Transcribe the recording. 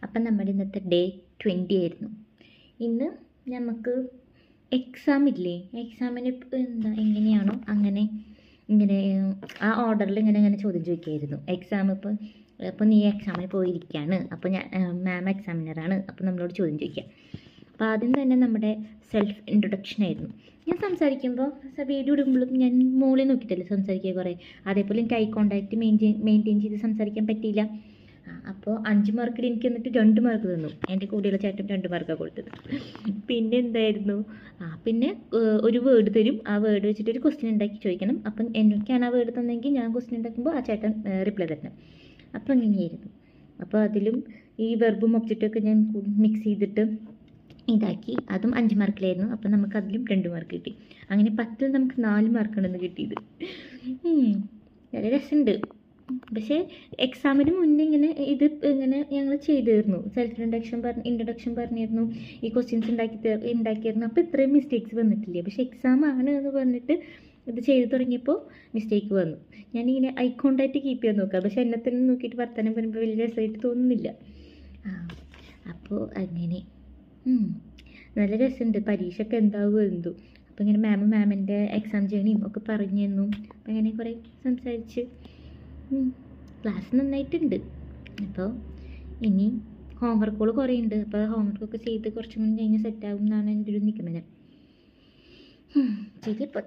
അപ്പം നമ്മുടെ ഇന്നത്തെ ഡേ 20 ആയിരുന്നു. ഇന്ന് നമുക്ക് എക്സാം ഇല്ലേ, എക്സാമിന് എന്താ എങ്ങനെയാണോ അങ്ങനെ ഇങ്ങനെ ആ ഓർഡറിൽ ഇങ്ങനെ ചോദ്യം ചോദിക്കുമായിരുന്നു. എക്സാം ഇപ്പോൾ നീ എക്സാമിന് പോയിരിക്കുകയാണ്, അപ്പോൾ മാം എക്സാമിനറാണ്, അപ്പോൾ നമ്മളോട് ചോദ്യം ചോദിക്കാം. അപ്പോൾ ആദ്യം തന്നെ നമ്മുടെ സെൽഫ് ഇൻട്രൊഡക്ഷൻ ആയിരുന്നു. ഞാൻ സംസാരിക്കുമ്പോൾ വീഡിയോ ഇടുമ്പോഴും ഞാൻ മോളിൽ നോക്കിയിട്ടല്ലേ സംസാരിക്കുക കുറേ, അതേപോലെ എനിക്ക് ഐ കോണ്ടാക്റ്റ് മെയിൻറ്റെയിൻ ചെയ്ത് സംസാരിക്കാൻ പറ്റിയില്ല. അപ്പോൾ 5 മാർക്കിൽ എനിക്ക് എന്നിട്ട് 2 മാർക്ക് തന്നു. എൻ്റെ കൂടെയുള്ള ചേട്ടൻ 2 മാർക്കാണ് കൊടുത്തത്. പിന്നെ എന്തായിരുന്നു, പിന്നെ ഒരു വേർഡ് തരും, ആ വേർഡ് വെച്ചിട്ട് ഒരു ക്വസ്റ്റ്യൻ ഉണ്ടാക്കി ചോദിക്കണം. അപ്പം എനിക്കാണ് ആ വേർഡ് തന്നെങ്കിൽ ഞാൻ ക്വസ്റ്റ്യൻ ഉണ്ടാക്കുമ്പോൾ ആ ചേട്ടൻ റിപ്ലൈ തരണം. അപ്പോൾ അങ്ങനെയായിരുന്നു. അപ്പോൾ അതിലും ഈ വെർബും ഒബ്ജക്റ്റൊക്കെ ഞാൻ മിക്സ് ചെയ്തിട്ട് ഇതാക്കി, അതും 5 മാർക്കിലായിരുന്നു. അപ്പം നമുക്ക് അതിലും 2 മാർക്ക് കിട്ടി. അങ്ങനെ 10ൽ നമുക്ക് 4 മാർക്കാണെന്ന് കിട്ടിയത്. വളരെ രസമുണ്ട്. പക്ഷേ എക്സാമിന് മുന്നേ ഇങ്ങനെ ഞങ്ങൾ ചെയ്തിരുന്നു. സെൽഫ് ഇൻട്രൊഡക്ഷൻ പറഞ്ഞിരുന്നു, ഈ ക്വസ്റ്റ്യൻസ് ഉണ്ടാക്കിയിരുന്നു. അപ്പോൾ ഇത്രയും മിസ്റ്റേക്സ് വന്നിട്ടില്ല. പക്ഷേ എക്സാം ആണ് എന്ന് പറഞ്ഞിട്ട് ഇത് ചെയ്ത് തുടങ്ങിയപ്പോൾ മിസ്റ്റേക്ക് വന്നു. ഞാനിങ്ങനെ ഐ കോണ്ടാക്റ്റ് കീപ്പ് ചെയ്യാൻ നോക്കാം, പക്ഷേ എന്നെ തന്നെ നോക്കിയിട്ട് വർത്തമാനം പറയുമ്പോൾ വലിയ രസമായിട്ട് തോന്നുന്നില്ല. അപ്പോൾ അങ്ങനെ നല്ല രസമുണ്ട്. പരീക്ഷയൊക്കെ എന്താവും എന്തോ. അപ്പോൾ ഇങ്ങനെ മാമിൻ്റെ എക്സാം ജേണിയും ഒക്കെ പറഞ്ഞു തന്നു. അപ്പോൾ അങ്ങനെ കുറേ സംസാരിച്ച് ക്ലാസ് നന്നായിട്ടുണ്ട്. അപ്പോൾ ഇനി ഹോംവർക്കുകൾ കുറേ ഉണ്ട്. അപ്പോൾ ഹോംവർക്കൊക്കെ ചെയ്ത് കുറച്ചും കൂടി കഴിഞ്ഞ് സെറ്റാകും എന്നാണ് എൻ്റെ ഒരു നിഗമനം. ശരി, അപ്പോൾ